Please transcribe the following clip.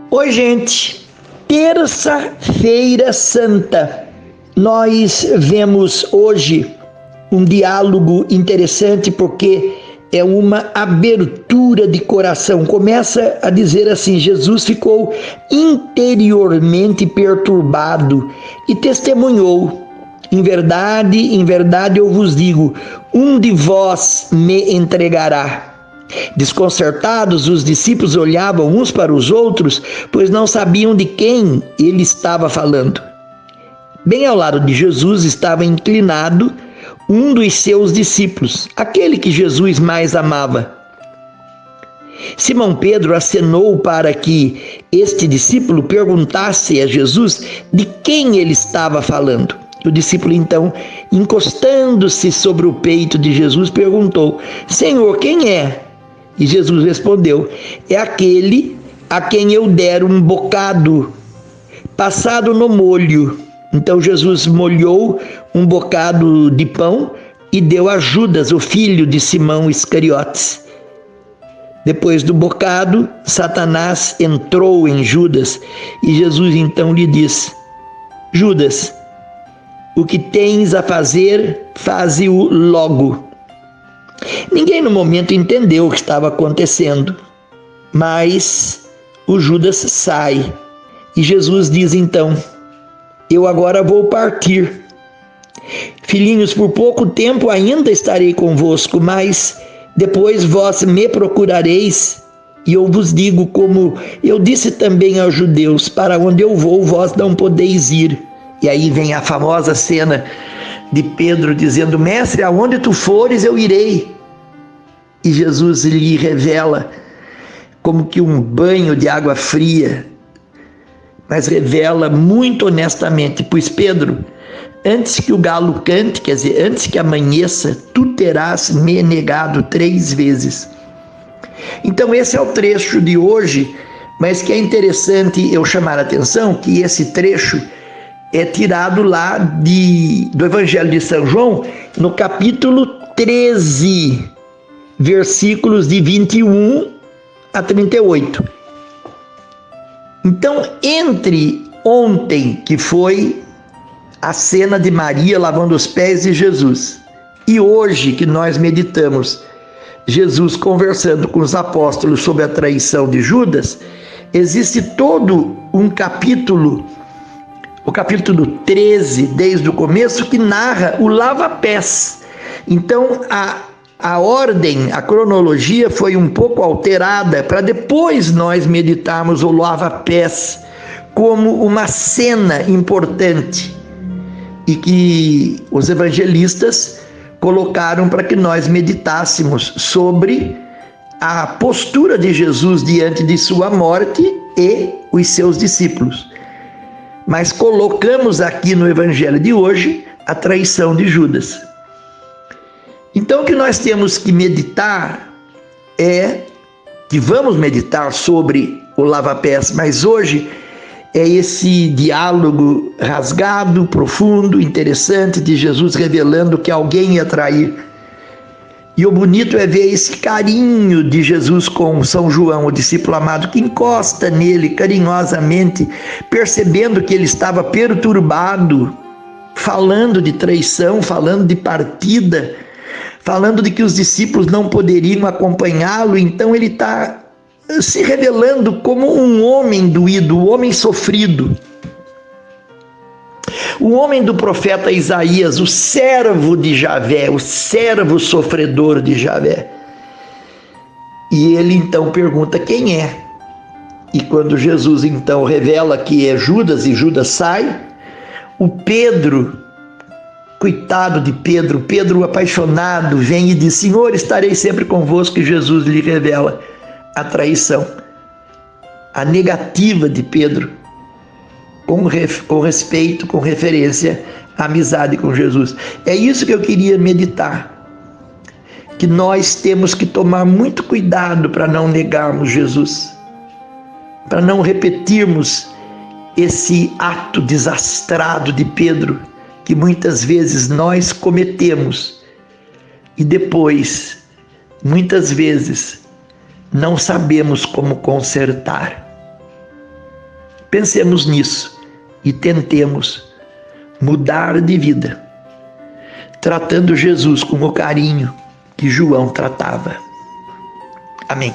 Oi, gente. Terça-feira Santa. Nós vemos hoje um diálogo interessante porque é uma abertura de coração. Começa a dizer assim: Jesus ficou interiormente perturbado e testemunhou: em verdade eu vos digo, um de vós me entregará. Desconcertados, os discípulos olhavam uns para os outros, pois não sabiam de quem ele estava falando. Bem ao lado de Jesus estava inclinado um dos seus discípulos, aquele que Jesus mais amava. Simão Pedro acenou para que este discípulo perguntasse a Jesus de quem ele estava falando. O discípulo, então, encostando-se sobre o peito de Jesus, perguntou: Senhor, quem é? E Jesus respondeu: é aquele a quem eu der um bocado passado no molho. Então Jesus molhou um bocado de pão e deu a Judas, o filho de Simão Iscariotes. Depois do bocado, Satanás entrou em Judas e Jesus então lhe disse: Judas, o que tens a fazer, faze-o logo. Ninguém no momento entendeu o que estava acontecendo, mas o Judas sai e Jesus diz então: eu agora vou partir. Filhinhos, por pouco tempo ainda estarei convosco, mas depois vós me procurareis, e eu vos digo, como eu disse também aos judeus: para onde eu vou, vós não podeis ir. E aí vem a famosa cena de Pedro dizendo: mestre, aonde tu fores eu irei. E Jesus lhe revela como que um banho de água fria, mas revela muito honestamente: pois Pedro, antes que o galo cante, quer dizer, antes que amanheça, tu terás me negado 3 vezes. Então esse é o trecho de hoje, mas que é interessante eu chamar a atenção que esse trecho é tirado lá do Evangelho de São João, no capítulo 13, versículos de 21 a 38. Então, entre ontem, que foi a cena de Maria lavando os pés de Jesus, e hoje que nós meditamos Jesus conversando com os apóstolos sobre a traição de Judas, existe todo um capítulo, o capítulo 13, desde o começo, que narra o lava-pés. Então, a ordem, a cronologia foi um pouco alterada para depois nós meditarmos o lava-pés como uma cena importante e que os evangelistas colocaram para que nós meditássemos sobre a postura de Jesus diante de sua morte e os seus discípulos. Mas colocamos aqui no evangelho de hoje a traição de Judas. Então o que nós temos que meditar é que vamos meditar sobre o lava-pés, mas hoje é esse diálogo rasgado, profundo, interessante de Jesus revelando que alguém ia trair. E o bonito é ver esse carinho de Jesus com São João, o discípulo amado, que encosta nele carinhosamente, percebendo que ele estava perturbado, falando de traição, falando de partida, falando de que os discípulos não poderiam acompanhá-lo. Então ele está se revelando como um homem doído, um homem sofrido. O homem do profeta Isaías, o servo de Javé, o servo sofredor de Javé. E ele então pergunta quem é. E quando Jesus então revela que é Judas, e Judas sai, o Pedro, coitado de Pedro, Pedro apaixonado, vem e diz: Senhor, estarei sempre convosco. E Jesus lhe revela a traição, a negativa de Pedro, com respeito, com referência à amizade com Jesus. É isso que eu queria meditar, que nós temos que tomar muito cuidado para não negarmos Jesus, para não repetirmos esse ato desastrado de Pedro, que muitas vezes nós cometemos e depois, muitas vezes, não sabemos como consertar. Pensemos nisso e tentemos mudar de vida, tratando Jesus com o carinho que João tratava. Amém.